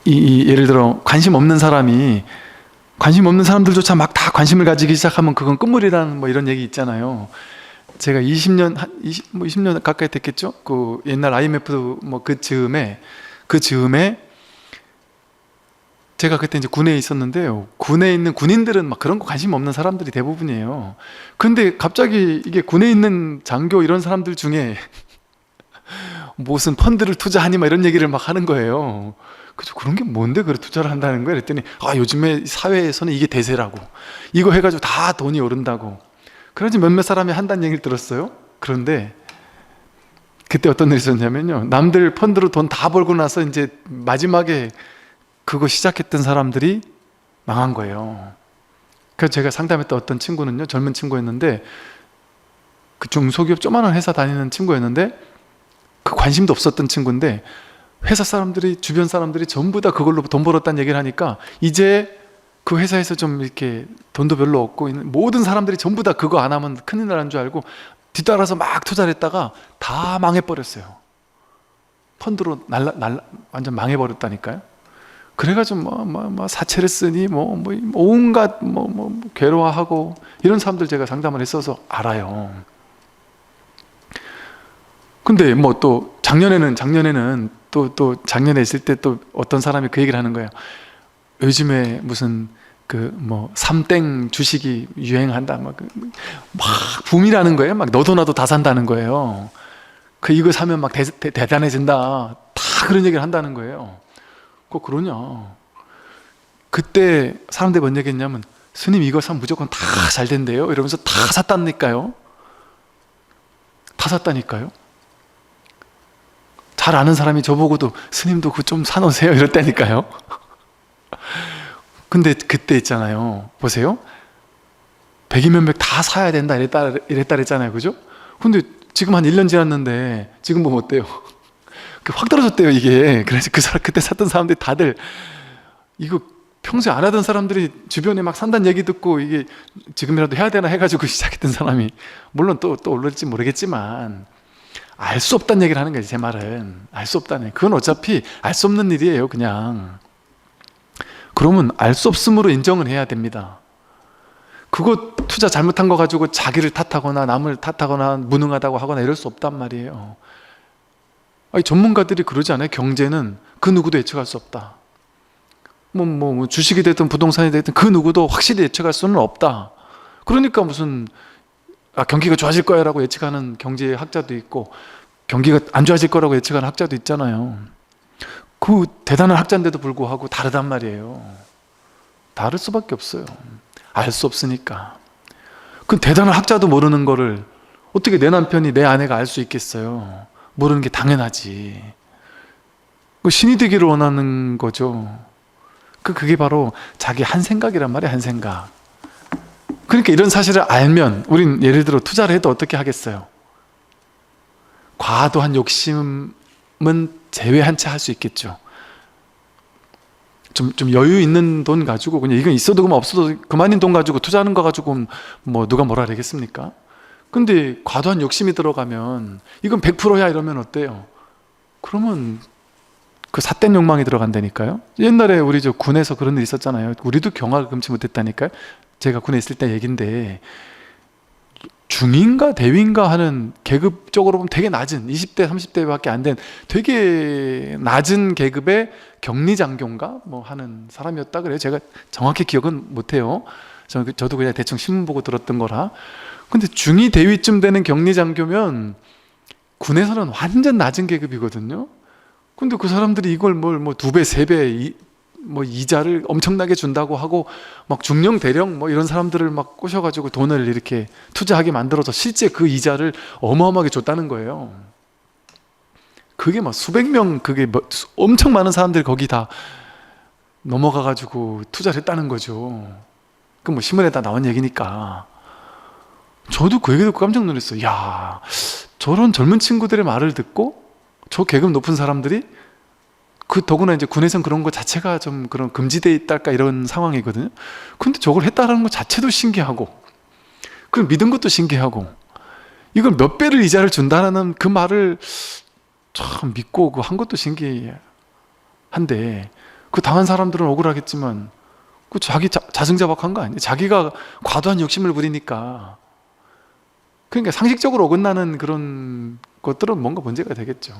[SPEAKER 1] 예를 들어 관심 없는 사람들조차 막 다 관심을 가지기 시작하면 그건 끝물이라는 뭐 이런 얘기 있잖아요. 제가 20년 가까이 됐겠죠? 그 옛날 IMF 뭐 그 즈음에 제가 그때 이제 군에 있었는데요. 군에 있는 군인들은 막 그런 거 관심 없는 사람들이 대부분이에요. 근데 갑자기 이게 군에 있는 장교 이런 사람들 중에 무슨 펀드를 투자하니 막 이런 얘기를 막 하는 거예요. 그죠? 그런 게 뭔데 그래 투자를 한다는 거예요? 그랬더니 요즘에 사회에서는 이게 대세라고, 이거 해가지고 다 돈이 오른다고. 그래서 몇몇 사람이 한다는 얘기를 들었어요. 그런데 그때 어떤 일이 있었냐면요, 남들 펀드로 돈 다 벌고 나서 이제 마지막에 그거 시작했던 사람들이 망한 거예요. 그래서 제가 상담했던 어떤 친구는요, 젊은 친구였는데 그 중소기업 조그마한 회사 다니는 친구였는데 그 관심도 없었던 친구인데 회사 사람들이, 주변 사람들이 전부 다 그걸로 돈 벌었다는 얘기를 하니까 이제 그 회사에서 좀 이렇게 돈도 별로 없고 있는 모든 사람들이 전부 다 그거 안 하면 큰일 나는 줄 알고 뒤따라서 막 투자를 했다가 다 망해버렸어요. 펀드로 완전 망해버렸다니까요. 그래가지고 사채를 쓰니 온갖 괴로워하고 이런 사람들 제가 상담을 했어서 알아요. 근데 또 작년에는 또 작년에 있을 때 또 어떤 사람이 그 얘기를 하는 거예요. 요즘에 무슨 삼땡 주식이 유행한다, 막 붐이라는 거예요. 막 너도 나도 다 산다는 거예요. 이거 사면 막 대단해진다, 다 그런 얘기를 한다는 거예요. 꼭 그러냐? 그때 사람들이 뭔 얘기했냐면, 스님 이거 사면 무조건 다 잘 된대요 이러면서 다 샀다니까요. 다 샀다니까요. 잘 아는 사람이 저보고도 스님도 그거 좀 사놓으세요 이랬다니까요. 근데 그때 있잖아요, 보세요, 백이면 백 다 사야 된다 이랬다 그랬잖아요, 그죠? 근데 지금 한 1년 지났는데 지금 보면 어때요? 확 떨어졌대요 이게. 그래서 그때 샀던 사람들이 다들 이거 평소에 안 하던 사람들이 주변에 막 산다는 얘기 듣고 이게 지금이라도 해야 되나 해가지고 시작했던 사람이 물론 또 올릴지 모르겠지만 알 수 없다는 얘기를 하는 거지. 제 말은 알 수 없다는, 그건 어차피 알 수 없는 일이에요 그냥. 그러면 알 수 없음으로 인정을 해야 됩니다. 그거 투자 잘못한 거 가지고 자기를 탓하거나 남을 탓하거나 무능하다고 하거나 이럴 수 없단 말이에요. 전문가들이 그러지 않아요? 경제는 그 누구도 예측할 수 없다. 주식이 됐든 부동산이 됐든 그 누구도 확실히 예측할 수는 없다. 그러니까 무슨 경기가 좋아질 거야 라고 예측하는 경제학자도 있고 경기가 안 좋아질 거라고 예측하는 학자도 있잖아요. 그 대단한 학자인데도 불구하고 다르단 말이에요. 다를 수밖에 없어요. 알 수 없으니까. 그 대단한 학자도 모르는 거를 어떻게 내 남편이, 내 아내가 알 수 있겠어요? 모르는 게 당연하지. 신이 되기를 원하는 거죠. 그게 바로 자기 한 생각이란 말이에요. 한 생각. 그러니까 이런 사실을 알면 우린 예를 들어 투자를 해도 어떻게 하겠어요? 과도한 욕심은 제외한 채 할 수 있겠죠. 좀 여유 있는 돈 가지고, 그냥 이건 있어도 그만 없어도 그만인 돈 가지고 투자하는 거 가지고 누가 뭐라 그러겠습니까? 근데 과도한 욕심이 들어가면 이건 100%야 이러면 어때요? 그러면 그 삿된 욕망이 들어간다니까요. 옛날에 우리 군에서 그런 일 있었잖아요. 우리도 경악을 금치 못했다니까요. 제가 군에 있을 때 얘긴데, 중인가 대위인가 하는 계급적으로 보면 되게 낮은 20대 30대밖에 안 된 되게 낮은 계급의 격리장교인가 하는 사람이었다 그래요. 제가 정확히 기억은 못해요. 저도 그냥 대충 신문 보고 들었던 거라. 근데 중위 대위쯤 되는 격리장교면 군에서는 완전 낮은 계급이거든요. 근데 그 사람들이 이걸 2배, 3배 이자를 엄청나게 준다고 하고 막 중령 대령 이런 사람들을 막 꼬셔가지고 돈을 이렇게 투자하게 만들어서 실제 그 이자를 어마어마하게 줬다는 거예요. 그게 수백 명, 그게 엄청 많은 사람들이 거기 다 넘어가가지고 투자를 했다는 거죠. 그 신문에 다 나온 얘기니까. 저도 그 얘기 듣고 깜짝 놀랐어요. 야, 저런 젊은 친구들의 말을 듣고 저 계급 높은 사람들이, 더구나 이제 군에선 그런 거 자체가 좀 그런 금지돼 있달까 이런 상황이거든요. 근데 저걸 했다라는 것 자체도 신기하고, 그걸 믿은 것도 신기하고, 이걸 몇 배를 이자를 준다는 그 말을 참 믿고 그 한 것도 신기한데, 그 당한 사람들은 억울하겠지만 그 자기 자승자박한 거 아니에요? 자기가 과도한 욕심을 부리니까. 그러니까 상식적으로 어긋나는 그런 것들은 뭔가 문제가 되겠죠.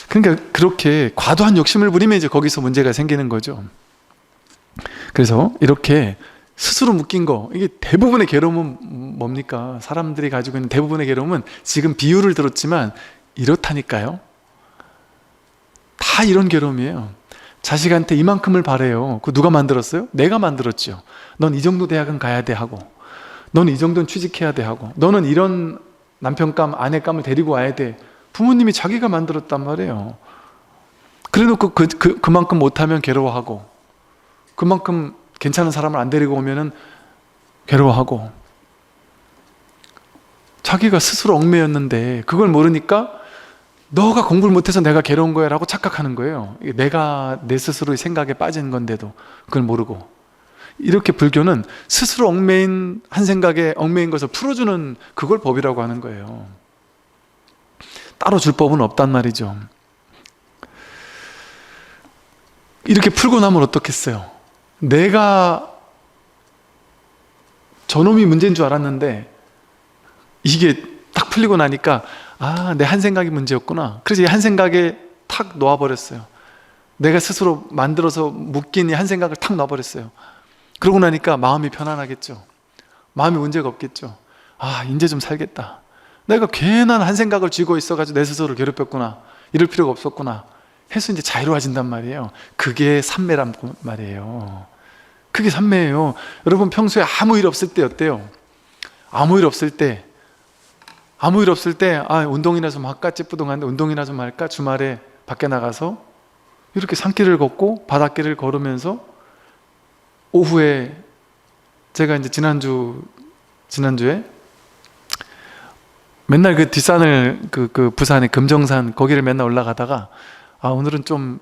[SPEAKER 1] 그러니까 그렇게 과도한 욕심을 부리면 이제 거기서 문제가 생기는 거죠. 그래서 이렇게 스스로 묶인 거, 이게 대부분의 괴로움은 뭡니까? 사람들이 가지고 있는 대부분의 괴로움은 지금 비유를 들었지만 이렇다니까요. 다 이런 괴로움이에요. 자식한테 이만큼을 바래요. 그거 누가 만들었어요? 내가 만들었죠. 넌 이 정도 대학은 가야 돼 하고, 너는 이 정도는 취직해야 돼 하고, 너는 이런 남편감, 아내감을 데리고 와야 돼. 부모님이 자기가 만들었단 말이에요. 그래놓고 그만큼 못하면 괴로워하고, 그만큼 괜찮은 사람을 안 데리고 오면은 괴로워하고, 자기가 스스로 얽매였는데 그걸 모르니까 너가 공부를 못해서 내가 괴로운 거야 라고 착각하는 거예요. 내가 내 스스로의 생각에 빠진 건데도 그걸 모르고. 이렇게 불교는 스스로 얽매인 한 생각에 얽매인 것을 풀어주는 그걸 법이라고 하는 거예요. 따로 줄 법은 없단 말이죠. 이렇게 풀고 나면 어떻겠어요? 내가 저놈이 문제인 줄 알았는데 이게 딱 풀리고 나니까 아, 내 한 생각이 문제였구나. 그래서 이 한 생각에 탁 놓아버렸어요. 내가 스스로 만들어서 묶인 이 한 생각을 탁 놔버렸어요. 그러고 나니까 마음이 편안하겠죠. 마음이 문제가 없겠죠. 아, 이제 좀 살겠다. 내가 괜한 한 생각을 쥐고 있어가지고 내 스스로를 괴롭혔구나. 이럴 필요가 없었구나 해서 이제 자유로워진단 말이에요. 그게 삼매란 말이에요. 그게 삼매예요. 여러분 평소에 아무 일 없을 때 어때요? 아무 일 없을 때 아, 운동이나 좀 할까? 찌뿌둥한데 운동이나 좀 할까? 주말에 밖에 나가서 이렇게 산길을 걷고 바닷길을 걸으면서 오후에 제가 이제 지난주에 맨날 그 뒷산을 그 부산의 금정산 거기를 맨날 올라가다가 아, 오늘은 좀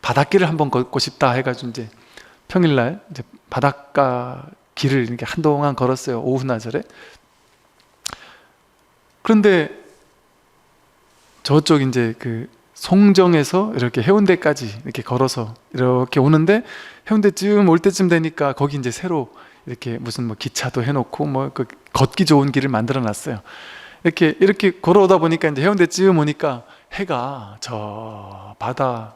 [SPEAKER 1] 바닷길을 한번 걷고 싶다 해가지고 이제 평일날 이제 바닷가 길을 이렇게 한동안 걸었어요. 오후 나절에. 그런데 저쪽 이제 그 송정에서 이렇게 해운대까지 이렇게 걸어서 이렇게 오는데 해운대쯤 올 때쯤 되니까 거기 이제 새로 이렇게 무슨 뭐 기차도 해놓고 뭐 그 걷기 좋은 길을 만들어 놨어요. 이렇게 걸어오다 보니까 이제 해운대쯤 오니까 해가 저 바다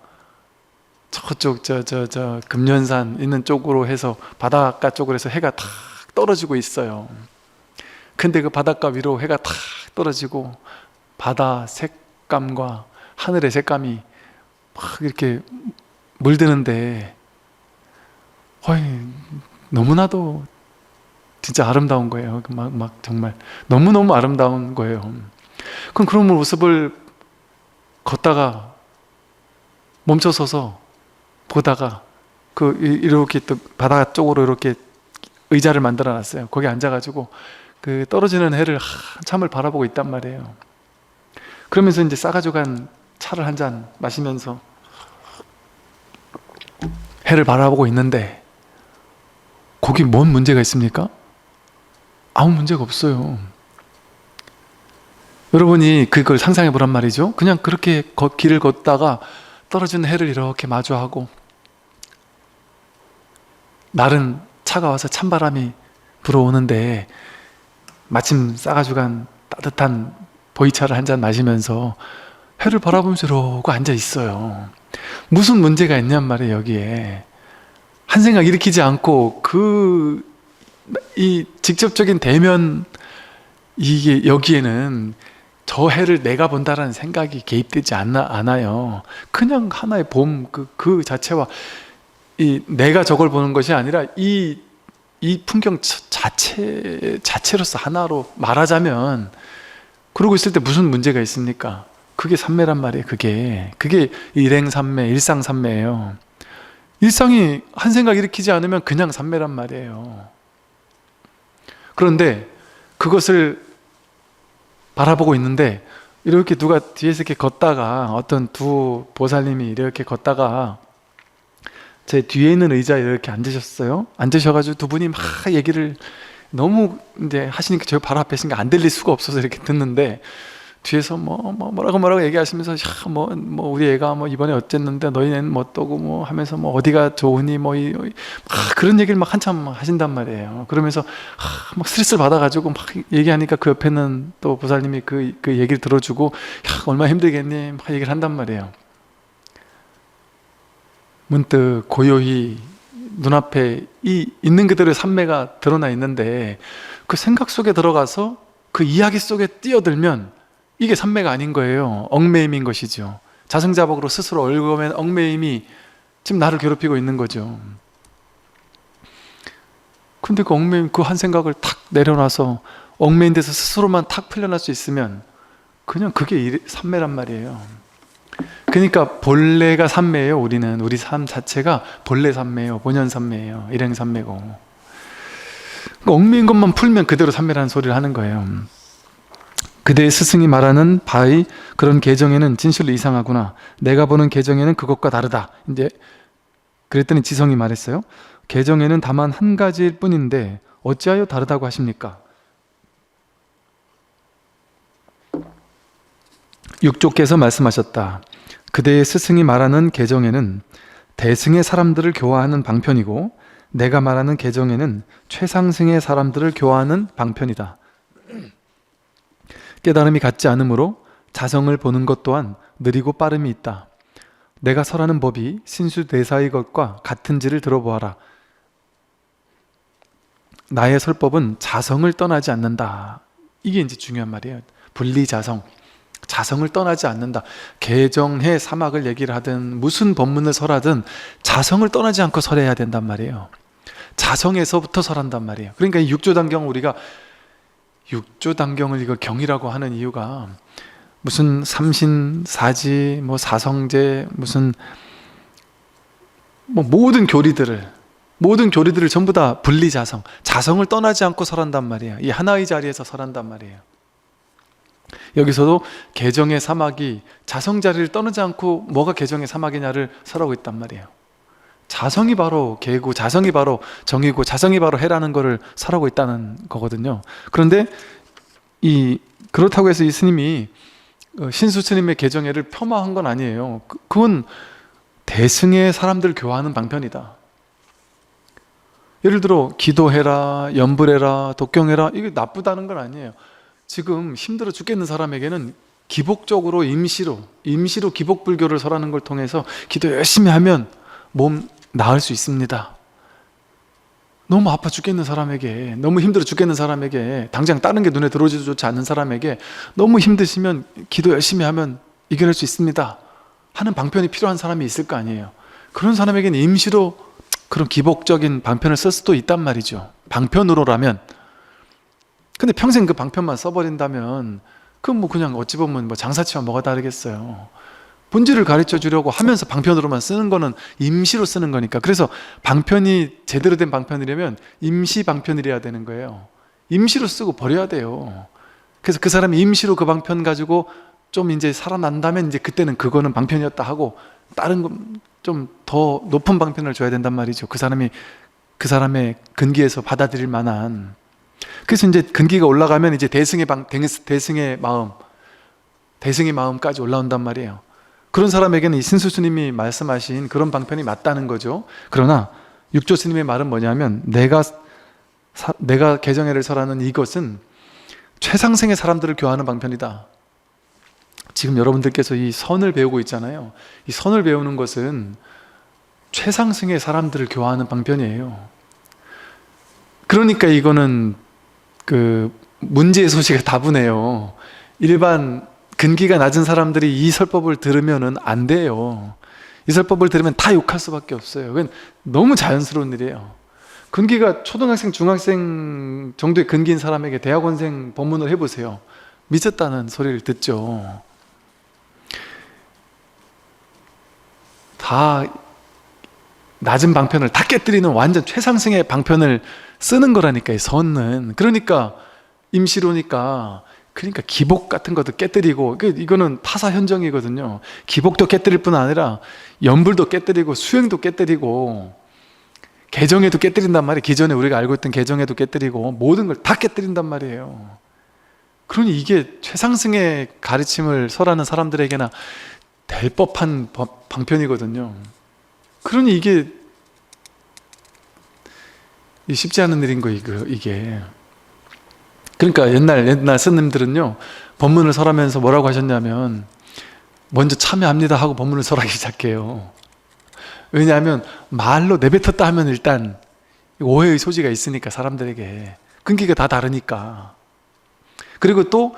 [SPEAKER 1] 저쪽 저 금련산 있는 쪽으로 해서 바닷가 쪽으로 해서 해가 탁 떨어지고 있어요. 근데 그 바닷가 위로 해가 탁 떨어지고 바다 색감과 하늘의 색감이 막 이렇게 물드는데 너무나도 진짜 아름다운 거예요. 막 정말 너무너무 아름다운 거예요. 그럼 그런 모습을 걷다가 멈춰서서 보다가 이렇게 또 바다 쪽으로 이렇게 의자를 만들어 놨어요. 거기 앉아가지고 그 떨어지는 해를 한참을 바라보고 있단 말이에요. 그러면서 이제 싸가지고 간 차를 한 잔 마시면서 해를 바라보고 있는데 거기 뭔 문제가 있습니까? 아무 문제가 없어요. 여러분이 그걸 상상해 보란 말이죠. 그냥 그렇게 길을 걷다가 떨어지는 해를 이렇게 마주하고 날은 차가워서 찬바람이 불어오는데 마침 싸가지고 간 따뜻한 보이차를 한 잔 마시면서 해를 바라보면서 이러고 앉아 있어요. 무슨 문제가 있냔 말이에요. 여기에 한 생각 일으키지 않고 이 직접적인 대면 이게 여기에는 저 해를 내가 본다라는 생각이 개입되지 않아요. 그냥 하나의 봄 그 자체와 이 내가 저걸 보는 것이 아니라 이 풍경 자체로서 하나로 말하자면 그러고 있을 때 무슨 문제가 있습니까? 그게 삼매란 말이에요. 그게 일행삼매, 일상삼매예요. 일상이 한 생각 일으키지 않으면 그냥 삼매란 말이에요. 그런데 그것을 바라보고 있는데 이렇게 누가 뒤에서 이렇게 걷다가 어떤 두 보살님이 이렇게 걷다가 제 뒤에 있는 의자에 이렇게 앉으셨어요. 앉으셔가지고 두 분이 막 얘기를 너무 이제 하시니까 저 바로 앞에 있으니까 안 들릴 수가 없어서 이렇게 듣는데, 뒤에서 뭐라고 얘기하시면서, 우리 애가 이번에 어쨌는데 너희는 뭐 어떠고 뭐 하면서 어디가 좋으니 그런 얘기를 막 한참 하신단 말이에요. 그러면서 막 스트레스를 받아가지고 막 얘기하니까 그 옆에는 또 보살님이 그 얘기를 들어주고, 얼마나 힘들겠니 막 얘기를 한단 말이에요. 문득 고요히 눈앞에 이 있는 그대로의 삼매가 드러나 있는데, 그 생각 속에 들어가서 그 이야기 속에 뛰어들면 이게 삼매가 아닌 거예요. 얽매임인 것이죠. 자승자복으로 스스로 얽어맨 얽매임이 지금 나를 괴롭히고 있는 거죠. 근데 그 얽매임, 그 한 생각을 탁 내려놔서 얽매인 데서 스스로만 탁 풀려날 수 있으면 그냥 그게 삼매란 말이에요. 그러니까 본래가 삼매예요. 우리 삶 자체가 본래 삼매예요. 본연 삼매예요. 일행 삼매고. 그러니까 얽매인 것만 풀면 그대로 삼매라는 소리를 하는 거예요. 그대의 스승이 말하는 바의 그런 계정에는 진실로 이상하구나. 내가 보는 계정에는 그것과 다르다. 이제 그랬더니 지성이 말했어요. 계정에는 다만 한 가지일 뿐인데 어찌하여 다르다고 하십니까? 육조께서 말씀하셨다. 그대의 스승이 말하는 계정에는 대승의 사람들을 교화하는 방편이고, 내가 말하는 계정에는 최상승의 사람들을 교화하는 방편이다. 깨달음이 같지 않으므로 자성을 보는 것 또한 느리고 빠름이 있다. 내가 설하는 법이 신수대사의 것과 같은지를 들어보아라. 나의 설법은 자성을 떠나지 않는다. 이게 이제 중요한 말이에요. 분리자성. 자성을 떠나지 않는다. 개정해 사막을 얘기를 하든 무슨 법문을 설하든 자성을 떠나지 않고 설해야 된단 말이에요. 자성에서부터 설한단 말이에요. 그러니까 이 육조단경, 우리가 육조단경을 이거 경이라고 하는 이유가 무슨 삼신사지, 사성제, 무슨 모든 교리들을 전부 다 분리자성, 자성을 떠나지 않고 설한단 말이에요. 이 하나의 자리에서 설한단 말이에요. 여기서도 개정의 사막이 자성 자리를 떠나지 않고 뭐가 개정의 사막이냐를 설하고 있단 말이에요. 자성이 바로 개고, 자성이 바로 정이고, 자성이 바로 해라는 것을 설하고 있다는 거거든요. 그런데 그렇다고 해서 이 스님이 신수 스님의 개정회를 폄하한 건 아니에요. 그건 대승의 사람들 교화하는 방편이다. 예를 들어 기도해라, 연불해라, 독경해라, 이게 나쁘다는 건 아니에요. 지금 힘들어 죽겠는 사람에게는 기복적으로 임시로 기복불교를 설하는 걸 통해서 기도 열심히 하면 몸 나을 수 있습니다. 너무 아파 죽겠는 사람에게, 너무 힘들어 죽겠는 사람에게, 당장 다른 게 눈에 들어오지도 좋지 않는 사람에게 너무 힘드시면 기도 열심히 하면 이겨낼 수 있습니다 하는 방편이 필요한 사람이 있을 거 아니에요. 그런 사람에게는 임시로 그런 기복적인 방편을 쓸 수도 있단 말이죠. 방편으로라면. 근데 평생 그 방편만 써버린다면 그건 그냥 어찌 보면 장사치와 뭐가 다르겠어요. 본질을 가르쳐 주려고 하면서 방편으로만 쓰는 거는 임시로 쓰는 거니까. 그래서 방편이 제대로 된 방편이려면 임시 방편이래야 되는 거예요. 임시로 쓰고 버려야 돼요. 그래서 그 사람이 임시로 그 방편 가지고 좀 이제 살아난다면 이제 그때는 그거는 방편이었다 하고 다른 거 좀 더 높은 방편을 줘야 된단 말이죠. 그 사람의 근기에서 받아들일 만한. 그래서 이제 근기가 올라가면 이제 대승의 마음까지 올라온단 말이에요. 그런 사람에게는 이 신수 스님이 말씀하신 그런 방편이 맞다는 거죠. 그러나 육조 스님의 말은 뭐냐면 내가 개정회를 설하는 이것은 최상승의 사람들을 교화하는 방편이다. 지금 여러분들께서 이 선을 배우고 있잖아요. 이 선을 배우는 것은 최상승의 사람들을 교화하는 방편이에요. 그러니까 이거는 문제의 소식이 다분해요. 일반 근기가 낮은 사람들이 이 설법을 들으면은 안 돼요. 이 설법을 들으면 다 욕할 수밖에 없어요. 그건 너무 자연스러운 일이에요. 근기가 초등학생, 중학생 정도의 근기인 사람에게 대학원생 법문을 해보세요. 미쳤다는 소리를 듣죠. 다 낮은 방편을 다 깨뜨리는 완전 최상승의 방편을 쓰는 거라니까, 이 선은. 그러니까 임시로니까, 그러니까 기복 같은 것도 깨뜨리고, 이거는 타사 현정이거든요. 기복도 깨뜨릴 뿐 아니라 연불도 깨뜨리고 수행도 깨뜨리고 개정에도 깨뜨린단 말이에요. 기존에 우리가 알고 있던 개정에도 깨뜨리고 모든 걸 다 깨뜨린단 말이에요. 그러니 이게 최상승의 가르침을 설하는 사람들에게나 될 법한 방편이거든요. 그러니 이게 쉽지 않은 일인 거 이게. 그러니까 옛날 스님들은요, 법문을 설하면서 뭐라고 하셨냐면, 먼저 참여합니다 하고 법문을 설하기 시작해요. 왜냐하면 말로 내뱉었다 하면 일단 오해의 소지가 있으니까, 사람들에게 근기가 다 다르니까. 그리고 또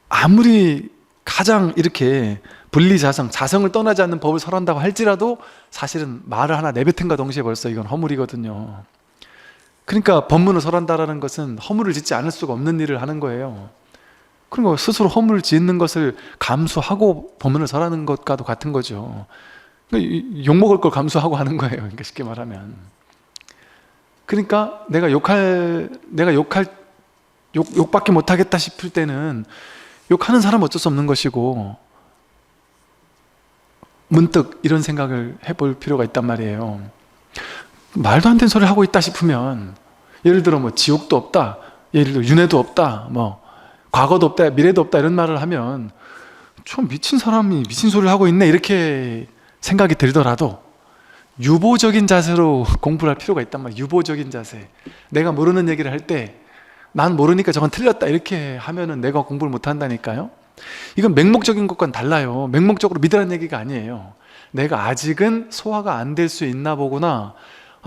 [SPEAKER 1] 아무리 가장 이렇게 분리자성, 자성을 떠나지 않는 법을 설한다고 할지라도 사실은 말을 하나 내뱉은가 동시에 벌써 이건 허물이거든요. 그러니까 법문을 설한다라는 것은 허물을 짓지 않을 수가 없는 일을 하는 거예요. 그러니까 스스로 허물을 짓는 것을 감수하고 법문을 설하는 것과도 같은 거죠. 그러니까 욕먹을 걸 감수하고 하는 거예요. 그러니까 쉽게 말하면. 그러니까 내가 욕밖에 못하겠다 싶을 때는 욕하는 사람은 어쩔 수 없는 것이고, 문득 이런 생각을 해볼 필요가 있단 말이에요. 말도 안 되는 소리를 하고 있다 싶으면, 예를 들어 뭐 지옥도 없다, 예를 들어 윤회도 없다, 뭐 과거도 없다, 미래도 없다 이런 말을 하면 좀 미친 사람이 미친 소리를 하고 있네 이렇게 생각이 들더라도 유보적인 자세로 공부를 할 필요가 있단 말이에요. 유보적인 자세. 내가 모르는 얘기를 할 때 난 모르니까 저건 틀렸다 이렇게 하면은 내가 공부를 못 한다니까요. 이건 맹목적인 것과는 달라요. 맹목적으로 믿으라는 얘기가 아니에요. 내가 아직은 소화가 안 될 수 있나 보구나,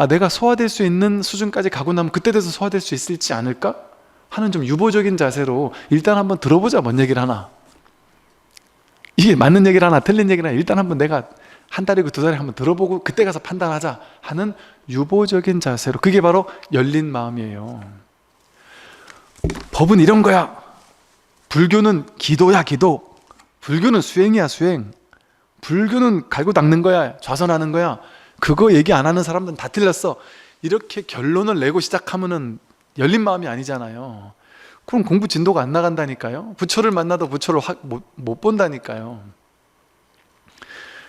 [SPEAKER 1] 내가 소화될 수 있는 수준까지 가고 나면 그때 돼서 소화될 수 있을지 않을까 하는 좀 유보적인 자세로 일단 한번 들어보자. 뭔 얘기를 하나, 이게 맞는 얘기를 하나 틀린 얘기를 하나 일단 한번 내가 한 달이고 두 달에 한번 들어보고 그때 가서 판단하자 하는 유보적인 자세로, 그게 바로 열린 마음이에요. 법은 이런 거야. 불교는 기도야 기도. 불교는 수행이야 수행. 불교는 갈고 닦는 거야, 좌선하는 거야. 그거 얘기 안 하는 사람들은 다 틀렸어. 이렇게 결론을 내고 시작하면은 열린 마음이 아니잖아요. 그럼 공부 진도가 안 나간다니까요. 부처를 만나도 부처를 못 본다니까요.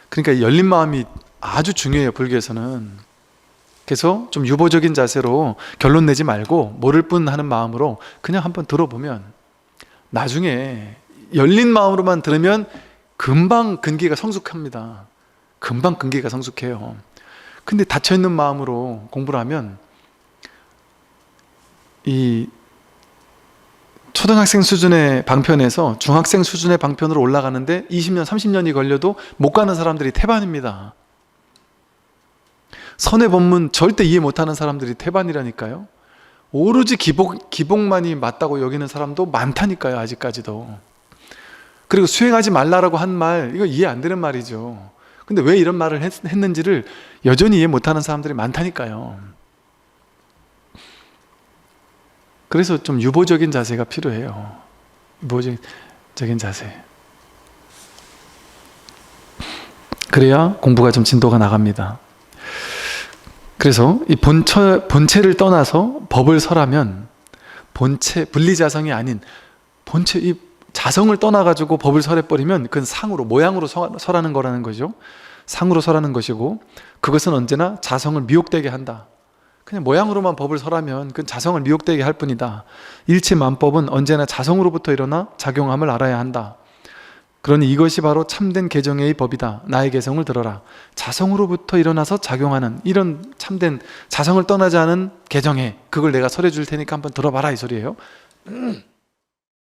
[SPEAKER 1] 그러니까 열린 마음이 아주 중요해요, 불교에서는. 그래서 좀 유보적인 자세로 결론 내지 말고 모를 뿐 하는 마음으로 그냥 한번 들어보면, 나중에 열린 마음으로만 들으면 금방 근기가 성숙합니다. 금방 근기가 성숙해요. 근데 닫혀있는 마음으로 공부를 하면 이 초등학생 수준의 방편에서 중학생 수준의 방편으로 올라가는데 20년, 30년이 걸려도 못 가는 사람들이 태반입니다. 선의 법문 절대 이해 못하는 사람들이 태반이라니까요. 오로지 기복만이 맞다고 여기는 사람도 많다니까요, 아직까지도. 그리고 수행하지 말라라고 한 말, 이거 이해 안 되는 말이죠. 근데 왜 이런 말을 했는지를 여전히 이해 못하는 사람들이 많다니까요. 그래서 좀 유보적인 자세가 필요해요. 유보적인 자세. 그래야 공부가 좀 진도가 나갑니다. 그래서 이 본체를 떠나서 법을 설하면, 본체, 분리자성이 아닌 본체, 이 자성을 떠나가지고 법을 설해버리면 그건 상으로, 모양으로 설하는 거라는 거죠. 상으로 설하는 것이고, 그것은 언제나 자성을 미혹되게 한다. 그냥 모양으로만 법을 설하면 그건 자성을 미혹되게 할 뿐이다. 일치만법은 언제나 자성으로부터 일어나 작용함을 알아야 한다. 그러니 이것이 바로 참된 개정의 법이다. 나의 개성을 들어라. 자성으로부터 일어나서 작용하는 이런 참된 자성을 떠나지 않은 개정의, 그걸 내가 설해 줄 테니까 한번 들어봐라 이 소리예요.